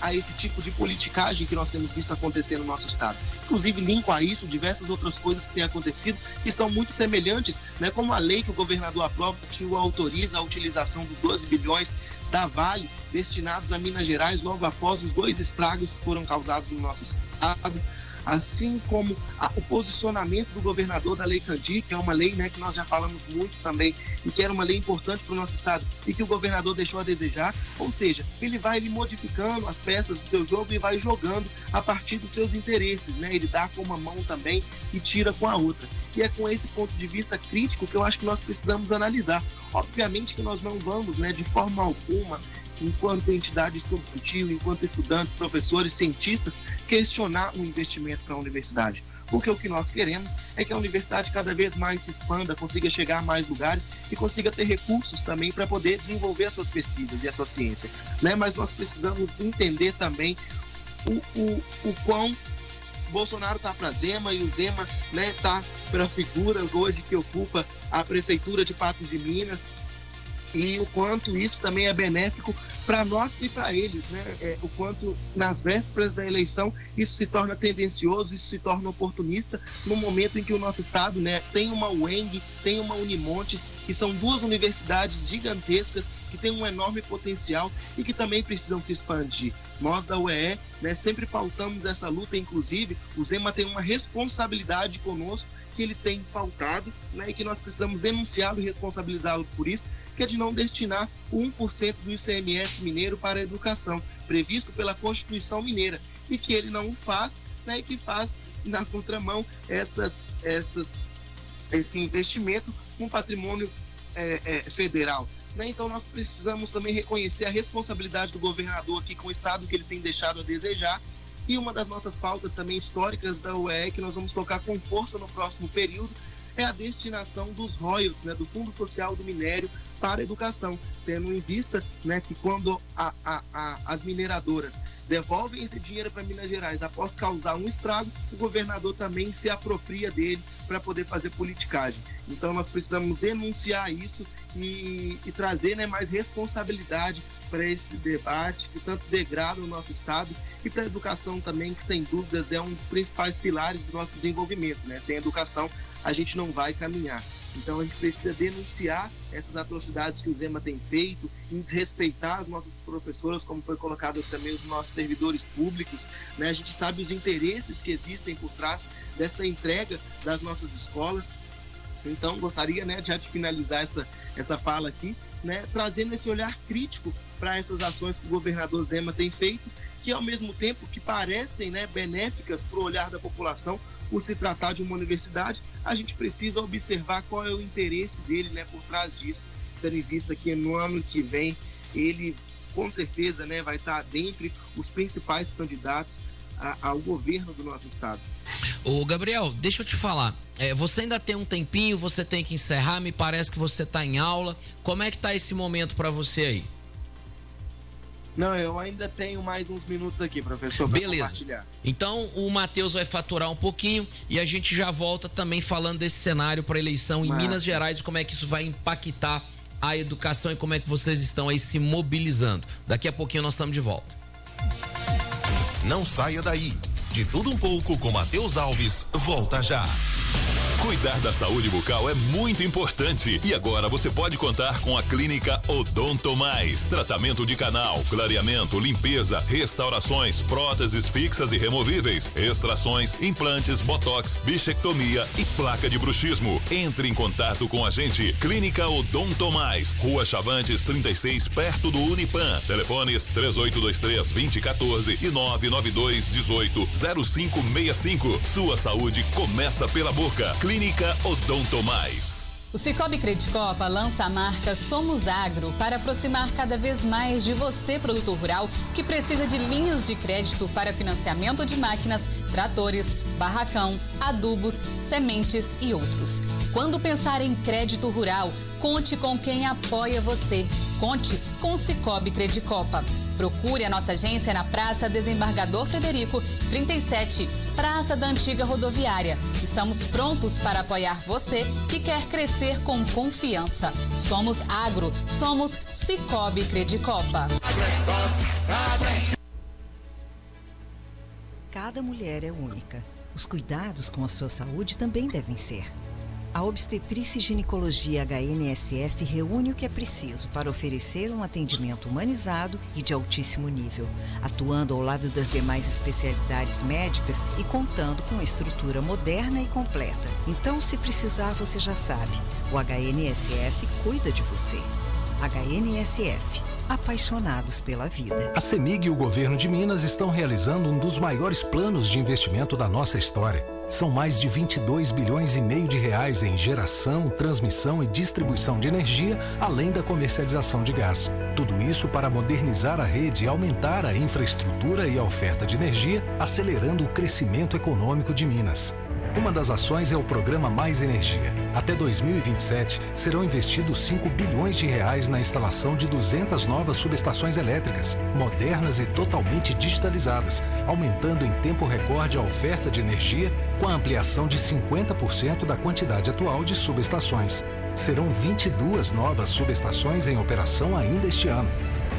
a esse tipo de politicagem que nós temos visto acontecer no nosso estado. Inclusive, linko a isso diversas outras coisas que têm acontecido que são muito semelhantes, né, como a lei que o governador aprova, que o autoriza a utilização dos 12 bilhões da Vale destinados a Minas Gerais logo após os 2 estragos que foram causados no nosso estado. Assim como o posicionamento do governador da Lei Candir, que é uma lei, né, que nós já falamos muito também, e que era uma lei importante para o nosso estado, e que o governador deixou a desejar. Ou seja, ele vai modificando as peças do seu jogo e vai jogando a partir dos seus interesses, né? Ele dá com uma mão também e tira com a outra. E é com esse ponto de vista crítico que eu acho que nós precisamos analisar. Obviamente que nós não vamos, né, de forma alguma, enquanto entidade estudantil, enquanto estudantes, professores, cientistas, questionar o investimento para a universidade. Porque o que nós queremos é que a universidade cada vez mais se expanda, consiga chegar a mais lugares e consiga ter recursos também para poder desenvolver as suas pesquisas e a sua ciência, né? Mas nós precisamos entender também o quão Bolsonaro está para Zema e o Zema, né, está para a figura hoje que ocupa a prefeitura de Patos de Minas, e o quanto isso também é benéfico para nós e para eles, né? O quanto nas vésperas da eleição isso se torna tendencioso, isso se torna oportunista no momento em que o nosso estado, né, tem uma UENG, tem uma Unimontes, que são 2 universidades gigantescas que têm um enorme potencial e que também precisam se expandir. Nós da UEE, né, sempre pautamos essa luta, inclusive o Zema tem uma responsabilidade conosco que ele tem faltado, né, e que nós precisamos denunciá-lo e responsabilizá-lo por isso, que é de não destinar o 1% do ICMS mineiro para a educação, previsto pela Constituição Mineira, e que ele não o faz, né, e que faz na contramão esse investimento com patrimônio federal. Né? Então nós precisamos também reconhecer a responsabilidade do governador aqui com o estado que ele tem deixado a desejar. E uma das nossas pautas também históricas da UEE, que nós vamos tocar com força no próximo período, é a destinação dos royalties, né, do Fundo Social do Minério para a educação, tendo em vista, né, que quando as mineradoras devolvem esse dinheiro para Minas Gerais após causar um estrago, o governador também se apropria dele para poder fazer politicagem. Então nós precisamos denunciar isso e trazer, né, mais responsabilidade para esse debate que tanto degrada o nosso estado, e para a educação também, que sem dúvidas é um dos principais pilares do nosso desenvolvimento, né? Sem educação a gente não vai caminhar. Então a gente precisa denunciar essas atrocidades que o Zema tem feito, em desrespeitar as nossas professoras, como foi colocado também os nossos servidores públicos, né? A gente sabe os interesses que existem por trás dessa entrega das nossas escolas. Então gostaria, né, já de finalizar essa fala aqui, né, trazendo esse olhar crítico para essas ações que o governador Zema tem feito, que ao mesmo tempo que parecem, né, benéficas para o olhar da população, por se tratar de uma universidade, a gente precisa observar qual é o interesse dele, né, por trás disso, tendo em vista que no ano que vem ele com certeza, né, vai estar dentre os principais candidatos ao governo do nosso estado. Ô Gabriel, deixa eu te falar, você ainda tem um tempinho, você tem que encerrar, me parece que você está em aula. Como é que tá esse momento para você aí? Não, eu ainda tenho mais uns minutos aqui, professor, para compartilhar. Então o Matheus vai faturar um pouquinho e a gente já volta também falando desse cenário para eleição em Minas Gerais e como é que isso vai impactar a educação e como é que vocês estão aí se mobilizando. Daqui a pouquinho nós estamos de volta. Não saia daí. De tudo um pouco com Matheus Alves, volta já. Cuidar da saúde bucal é muito importante e agora você pode contar com a Clínica Odonto Mais. Tratamento de canal, clareamento, limpeza, restaurações, próteses fixas e removíveis, extrações, implantes, botox, bichectomia e placa de bruxismo. Entre em contato com a gente. Clínica Odonto Mais, Rua Chavantes 36, perto do Unipan. Telefones 3823-2014 e 992-18-0565. Sua saúde começa pela boca. Clínica Odonto Mais. O Cicobi Credicopa lança a marca Somos Agro para aproximar cada vez mais de você, produtor rural, que precisa de linhas de crédito para financiamento de máquinas, tratores, barracão, adubos, sementes e outros. Quando pensar em crédito rural, conte com quem apoia você. Conte com o Cicobi Credicopa. Procure a nossa agência na Praça Desembargador Frederico, 37, Praça da Antiga Rodoviária. Estamos prontos para apoiar você que quer crescer com confiança. Somos Agro, somos Cicobi Credicopa. Cada mulher é única. Os cuidados com a sua saúde também devem ser. A Obstetrícia e Ginecologia HNSF reúne o que é preciso para oferecer um atendimento humanizado e de altíssimo nível, atuando ao lado das demais especialidades médicas e contando com uma estrutura moderna e completa. Então, se precisar, você já sabe, o HNSF cuida de você. HNSF, apaixonados pela vida. A CEMIG e o governo de Minas estão realizando um dos maiores planos de investimento da nossa história. São mais de 22 bilhões e meio de reais em geração, transmissão e distribuição de energia, além da comercialização de gás. Tudo isso para modernizar a rede e aumentar a infraestrutura e a oferta de energia, acelerando o crescimento econômico de Minas. Uma das ações é o programa Mais Energia. Até 2027, serão investidos 5 bilhões de reais na instalação de 200 novas subestações elétricas, modernas e totalmente digitalizadas, aumentando em tempo recorde a oferta de energia com a ampliação de 50% da quantidade atual de subestações. Serão 22 novas subestações em operação ainda este ano.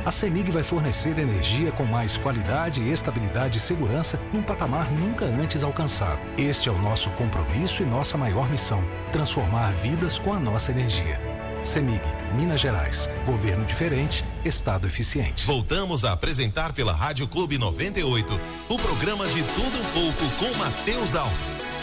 A CEMIG vai fornecer energia com mais qualidade, estabilidade e segurança em um patamar nunca antes alcançado. Este é o nosso compromisso e nossa maior missão: transformar vidas com a nossa energia. CEMIG, Minas Gerais. Governo diferente, Estado eficiente. Voltamos a apresentar pela Rádio Clube 98 o programa de Tudo um Pouco com Matheus Alves.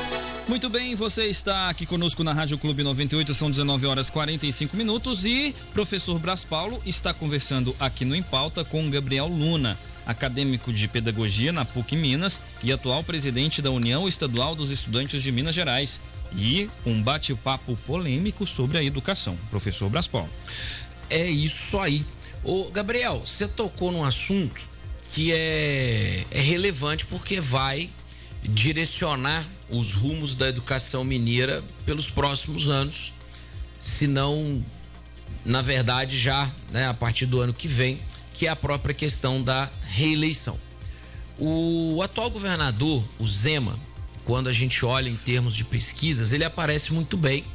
Muito bem, você está aqui conosco na Rádio Clube 98, são 19 horas 45 minutos e professor Bras Paulo está conversando aqui no Em Pauta com Gabriel Luna, acadêmico de pedagogia na PUC Minas e atual presidente da União Estadual dos Estudantes de Minas Gerais, e um bate-papo polêmico sobre a educação. Professor Bras Paulo. É isso aí. Ô Gabriel, você tocou num assunto que é relevante porque vai direcionar os rumos da educação mineira pelos próximos anos, se não, na verdade, já, né, a partir do ano que vem, que é a própria questão da reeleição. O atual governador, o Zema, quando a gente olha em termos de pesquisas, ele aparece muito bem,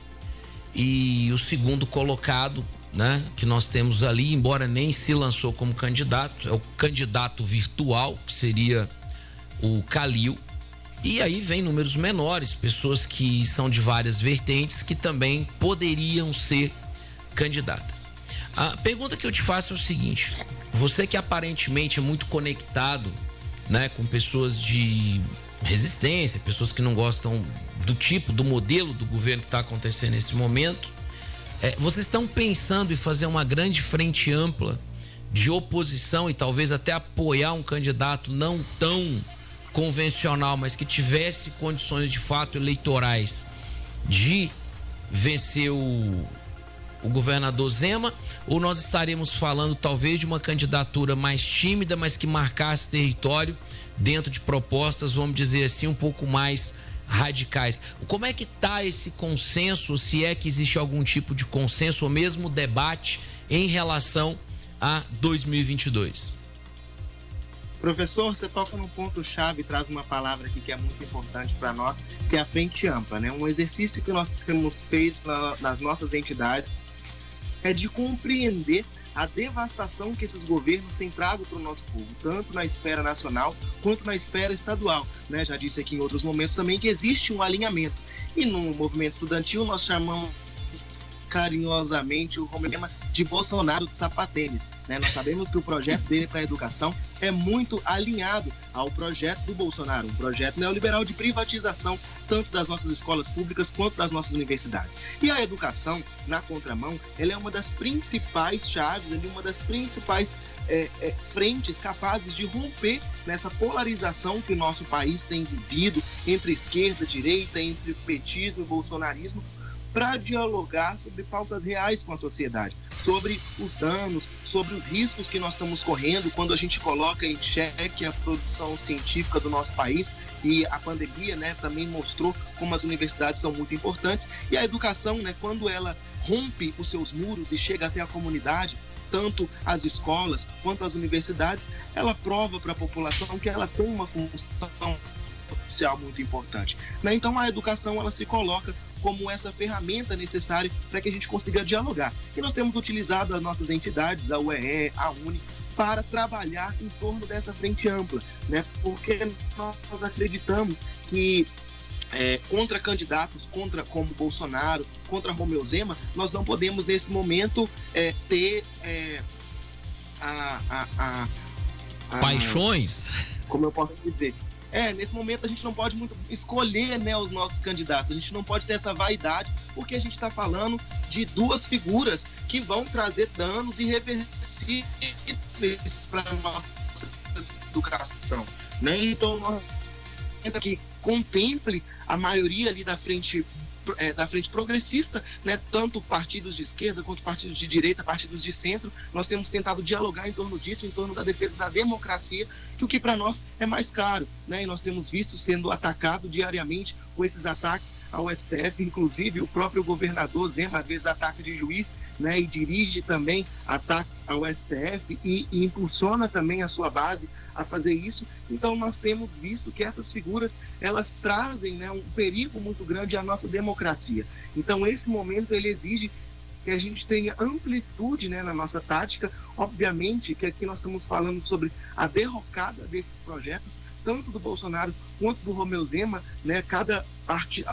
e o segundo colocado, né, que nós temos ali, embora nem se lançou como candidato, é o candidato virtual, que seria o Calil. E aí vem números menores, pessoas que são de várias vertentes que também poderiam ser candidatas. A pergunta que eu te faço é o seguinte: você que aparentemente é muito conectado, né, com pessoas de resistência, pessoas que não gostam do tipo, do modelo do governo que está acontecendo nesse momento, vocês estão pensando em fazer uma grande frente ampla de oposição e talvez até apoiar um candidato não tão convencional, mas que tivesse condições de fato eleitorais de vencer o governador Zema, ou nós estaremos falando talvez de uma candidatura mais tímida, mas que marcasse território dentro de propostas, vamos dizer assim, um pouco mais radicais. Como é que está esse consenso, se é que existe algum tipo de consenso ou mesmo debate em relação a 2022? Professor, você toca num ponto-chave e traz uma palavra aqui que é muito importante para nós, que é a frente ampla, né? Um exercício que nós temos feito nas nossas entidades é de compreender a devastação que esses governos têm trago para o nosso povo, tanto na esfera nacional quanto na esfera estadual, né? Já disse aqui em outros momentos também que existe um alinhamento. E no movimento estudantil nós chamamos carinhosamente o Romeu Zema de Bolsonaro de sapatênis, né? Nós sabemos que o projeto dele para a educação é muito alinhado ao projeto do Bolsonaro, um projeto neoliberal de privatização tanto das nossas escolas públicas quanto das nossas universidades. E a educação, na contramão, ela é uma das principais chaves, uma das principais frentes capazes de romper nessa polarização que o nosso país tem vivido entre esquerda, direita, entre petismo e bolsonarismo, para dialogar sobre pautas reais com a sociedade, sobre os danos, sobre os riscos que nós estamos correndo quando a gente coloca em xeque a produção científica do nosso país. E a pandemia, né, também mostrou como as universidades são muito importantes, e a educação, né, quando ela rompe os seus muros e chega até a comunidade, tanto as escolas quanto as universidades, ela prova para a população que ela tem uma função social muito importante, né? Então a educação ela se coloca como essa ferramenta necessária para que a gente consiga dialogar. E nós temos utilizado as nossas entidades, a UEE, a UNE, para trabalhar em torno dessa frente ampla, né? Porque nós acreditamos que contra candidatos, como Bolsonaro, contra Romeu Zema, nós não podemos nesse momento ter paixões? Como eu posso dizer? Nesse momento a gente não pode muito escolher, né, os nossos candidatos, a gente não pode ter essa vaidade, porque a gente está falando de duas figuras que vão trazer danos irreversíveis para a nossa educação, né? Então nós temos que contemple a maioria ali da frente progressista, né? Tanto partidos de esquerda quanto partidos de direita, partidos de centro. Nós temos tentado dialogar em torno disso, em torno da defesa da democracia, que o que para nós é mais caro, né? E nós temos visto sendo atacado diariamente com esses ataques ao STF, inclusive o próprio governador Zema às vezes ataca de juiz, né? E dirige também ataques ao STF e impulsiona também a sua base a fazer isso. Então nós temos visto que essas figuras elas trazem, né, um perigo muito grande à nossa democracia. Então esse momento ele exige que a gente tenha amplitude, né, na nossa tática. Obviamente que aqui nós estamos falando sobre a derrocada desses projetos, tanto do Bolsonaro quanto do Romeu Zema, né?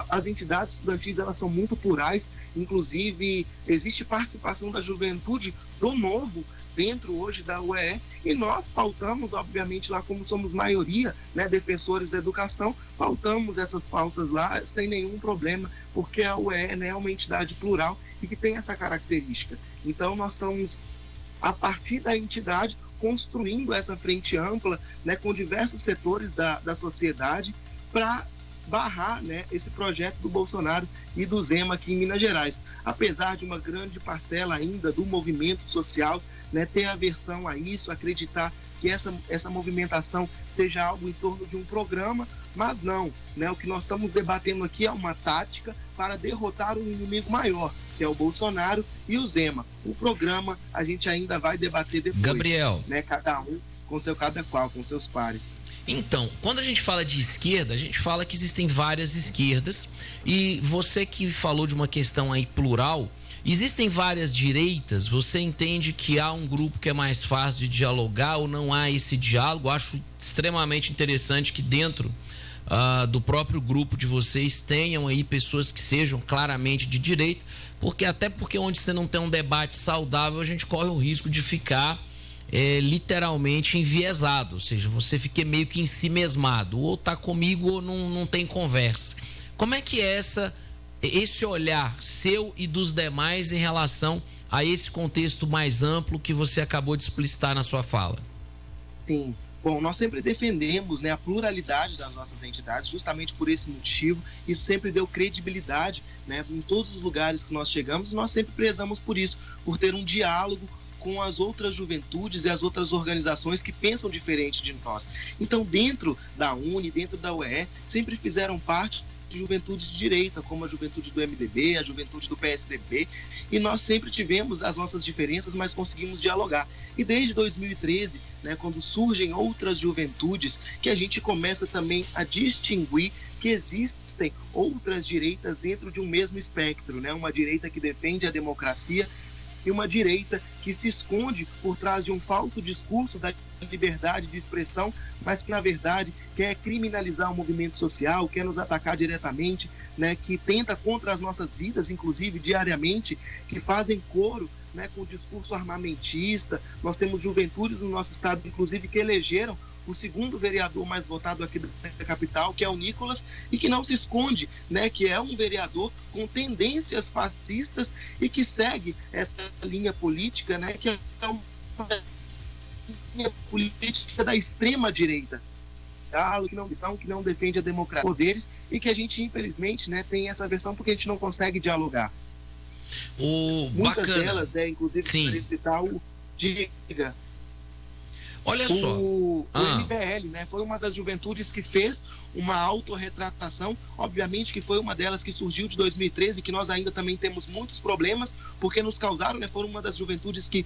As entidades estudantis elas são muito plurais, inclusive existe participação da juventude do Novo dentro hoje da UEE, e nós pautamos, obviamente, lá como somos maioria, né, defensores da educação, pautamos essas pautas lá sem nenhum problema, porque a UEE, né, é uma entidade plural e que tem essa característica. Então nós estamos, a partir da entidade, construindo essa frente ampla, né, com diversos setores da sociedade para barrar, né, esse projeto do Bolsonaro e do Zema aqui em Minas Gerais. Apesar de uma grande parcela ainda do movimento social, né, ter aversão a isso, acreditar que essa movimentação seja algo em torno de um programa, mas não, né? O que nós estamos debatendo aqui é uma tática para derrotar um inimigo maior, que é o Bolsonaro e o Zema. O programa a gente ainda vai debater depois. Gabriel, né? Cada um com cada qual, com seus pares. Então, quando a gente fala de esquerda, a gente fala que existem várias esquerdas, e você que falou de uma questão aí plural, existem várias direitas. Você entende que há um grupo que é mais fácil de dialogar ou não há esse diálogo? Acho extremamente interessante que dentro do próprio grupo de vocês tenham aí pessoas que sejam claramente de direita, porque onde você não tem um debate saudável, a gente corre o risco de ficar literalmente enviesado, ou seja, você fica meio que ensimesmado, ou tá comigo ou não tem conversa. Como é que é esse olhar seu e dos demais em relação a esse contexto mais amplo que você acabou de explicitar na sua fala? Sim. Bom, nós sempre defendemos, né, a pluralidade das nossas entidades, justamente por esse motivo. Isso sempre deu credibilidade, né, em todos os lugares que nós chegamos, e nós sempre prezamos por isso, por ter um diálogo com as outras juventudes e as outras organizações que pensam diferente de nós. Então, dentro da UNE, dentro da UEE, sempre fizeram parte juventudes de direita, como a juventude do MDB, a juventude do PSDB, e nós sempre tivemos as nossas diferenças, mas conseguimos dialogar. E desde 2013, né, quando surgem outras juventudes, que a gente começa também a distinguir que existem outras direitas dentro de um mesmo espectro, né? Uma direita que defende a democracia e uma direita que se esconde por trás de um falso discurso da liberdade de expressão, mas que, na verdade, quer criminalizar o movimento social, quer nos atacar diretamente, né, que tenta contra as nossas vidas, inclusive diariamente, que fazem coro, né, com o discurso armamentista. Nós temos juventudes no nosso estado, inclusive, que elegeram o segundo vereador mais votado aqui da capital, que é o Nicolas, e que não se esconde, né, que é um vereador com tendências fascistas e que segue essa linha política, né, que é uma linha política da extrema-direita, que não defende a democracia, poderes, e que a gente, infelizmente, né, tem essa versão porque a gente não consegue dialogar. Muitas delas, né, inclusive, citar o Diga. Olha só. O MBL, né, foi uma das juventudes que fez uma autorretratação, obviamente que foi uma delas que surgiu de 2013, que nós ainda também temos muitos problemas, porque nos causaram, né, foram uma das juventudes que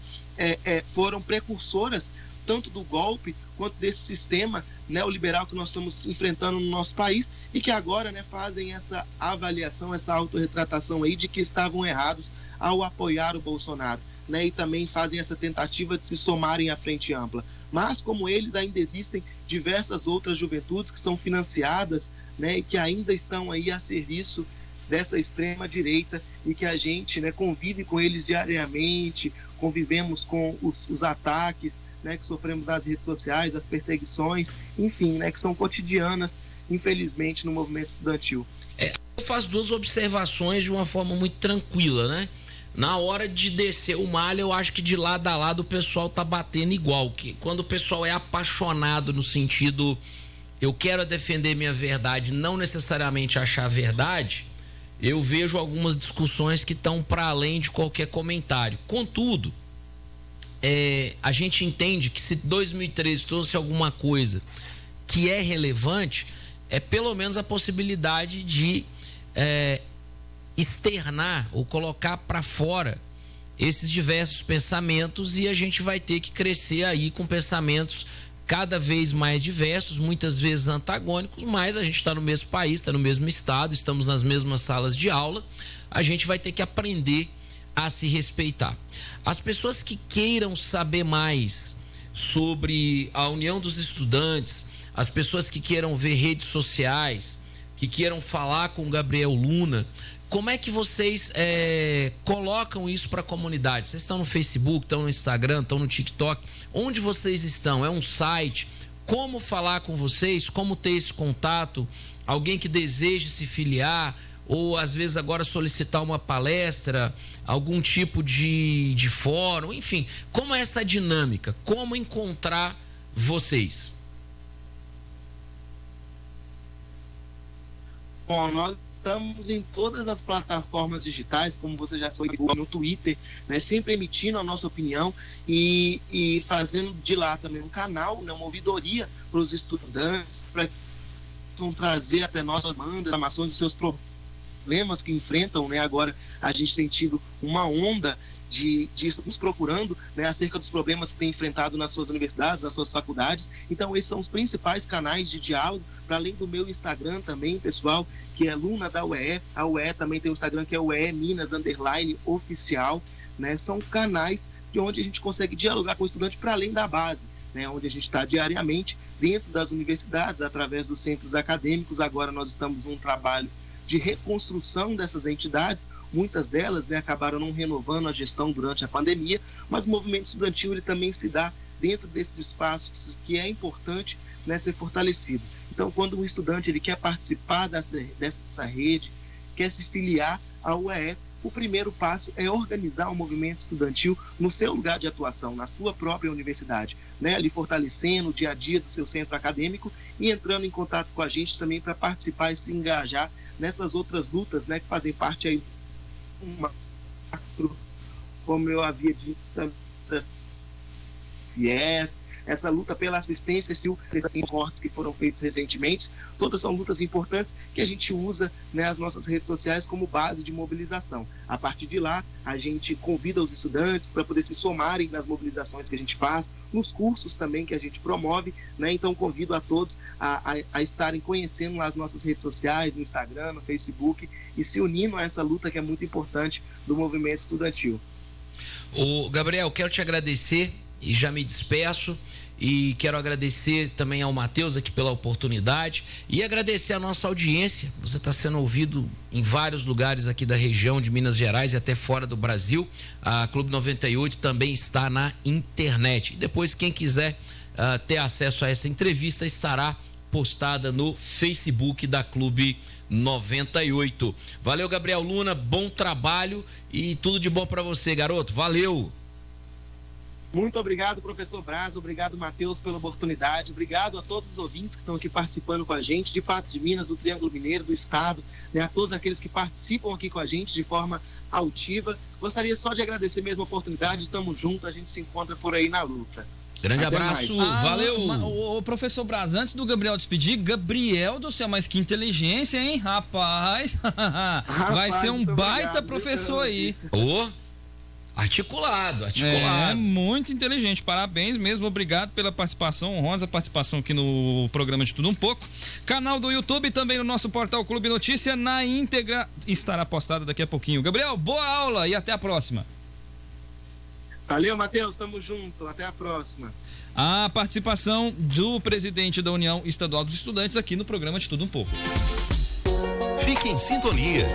foram precursoras tanto do golpe quanto desse sistema neoliberal que nós estamos enfrentando no nosso país, e que agora, né, fazem essa avaliação, essa autorretratação aí de que estavam errados ao apoiar o Bolsonaro, né, e também fazem essa tentativa de se somarem à Frente Ampla. Mas, como eles, ainda existem diversas outras juventudes que são financiadas, né, e que ainda estão aí a serviço dessa extrema-direita, e que a gente, né, convive com eles diariamente, convivemos com os ataques, né, que sofremos nas redes sociais, as perseguições, enfim, né, que são cotidianas, infelizmente, no movimento estudantil. Eu faço duas observações de uma forma muito tranquila, né? Na hora de descer o malha, eu acho que de lado a lado o pessoal tá batendo igual. Que quando o pessoal é apaixonado no sentido, eu quero defender minha verdade, não necessariamente achar a verdade, eu vejo algumas discussões que estão para além de qualquer comentário. Contudo, a gente entende que se 2013 trouxe alguma coisa que é relevante, é pelo menos a possibilidade de externar ou colocar para fora esses diversos pensamentos, e a gente vai ter que crescer aí com pensamentos cada vez mais diversos, muitas vezes antagônicos, mas a gente está no mesmo país, está no mesmo estado, estamos nas mesmas salas de aula, a gente vai ter que aprender a se respeitar. As pessoas que queiram saber mais sobre a União dos Estudantes, as pessoas que queiram ver redes sociais, que queiram falar com o Gabriel Luna, como é que vocês colocam isso para a comunidade? Vocês estão no Facebook, estão no Instagram, estão no TikTok? Onde vocês estão? É um site? Como falar com vocês? Como ter esse contato? Alguém que deseje se filiar, ou às vezes agora solicitar uma palestra, algum tipo de fórum, enfim. Como é essa dinâmica? Como encontrar vocês? Bom, nós estamos em todas as plataformas digitais, como você já sabe, no Twitter, né, sempre emitindo a nossa opinião e fazendo de lá também um canal, né, uma ouvidoria para os estudantes, para que possam trazer até nós as informações dos seus problemas que enfrentam, né? Agora a gente tem tido uma onda de estudantes procurando, né, acerca dos problemas que tem enfrentado nas suas universidades, nas suas faculdades. Então esses são os principais canais de diálogo, para além do meu Instagram também, pessoal, que é Luna da UE. A UE também tem o Instagram, que é UE Minas _oficial, né? São canais de onde a gente consegue dialogar com o estudante para além da base, né? Onde a gente está diariamente dentro das universidades, através dos centros acadêmicos. Agora nós estamos num trabalho de reconstrução dessas entidades. Muitas delas, né, acabaram não renovando a gestão durante a pandemia, mas o movimento estudantil ele também se dá dentro desses espaços que é importante, né, ser fortalecido. Então, quando um estudante ele quer participar dessa rede, quer se filiar à UEE, o primeiro passo é organizar o movimento estudantil no seu lugar de atuação, na sua própria universidade, né? Ali fortalecendo o dia a dia do seu centro acadêmico e entrando em contato com a gente também para participar e se engajar nessas outras lutas, né, que fazem parte aí do macro, como eu havia dito, FIES, essa luta pela assistência, esses cortes que foram feitos recentemente, todas são lutas importantes que a gente usa, né, as nossas redes sociais como base de mobilização. A partir de lá, a gente convida os estudantes para poder se somarem nas mobilizações que a gente faz, nos cursos também que a gente promove, né? Então convido a todos a estarem conhecendo lá as nossas redes sociais, no Instagram, no Facebook, e se unindo a essa luta que é muito importante do movimento estudantil. Ô, Gabriel, quero te agradecer e já me despeço. E quero agradecer também ao Matheus aqui pela oportunidade e agradecer a nossa audiência. Você está sendo ouvido em vários lugares aqui da região de Minas Gerais e até fora do Brasil. A Clube 98 também está na internet. E depois, quem quiser ter acesso a essa entrevista, estará postada no Facebook da Clube 98. Valeu, Gabriel Luna, bom trabalho e tudo de bom para você, garoto. Valeu! Muito obrigado, professor Braz, obrigado, Matheus, pela oportunidade, obrigado a todos os ouvintes que estão aqui participando com a gente, de Patos de Minas, do Triângulo Mineiro, do Estado, né, a todos aqueles que participam aqui com a gente de forma altiva. Gostaria só de agradecer mesmo a oportunidade, estamos juntos, a gente se encontra por aí na luta. Grande abraço, valeu! O professor Braz, antes do Gabriel despedir, Gabriel do céu, mas que inteligência, hein, rapaz? Vai ser um baita professor aí. Articulado. É, muito inteligente, parabéns mesmo, obrigado pela participação, honrosa participação aqui no programa de Tudo Um Pouco. Canal do YouTube e também no nosso portal Clube Notícia, na íntegra, estará postada daqui a pouquinho. Gabriel, boa aula e até a próxima. Valeu, Matheus, tamo junto, até a próxima. A participação do presidente da União Estadual dos Estudantes aqui no programa de Tudo Um Pouco. Fique em sintonia.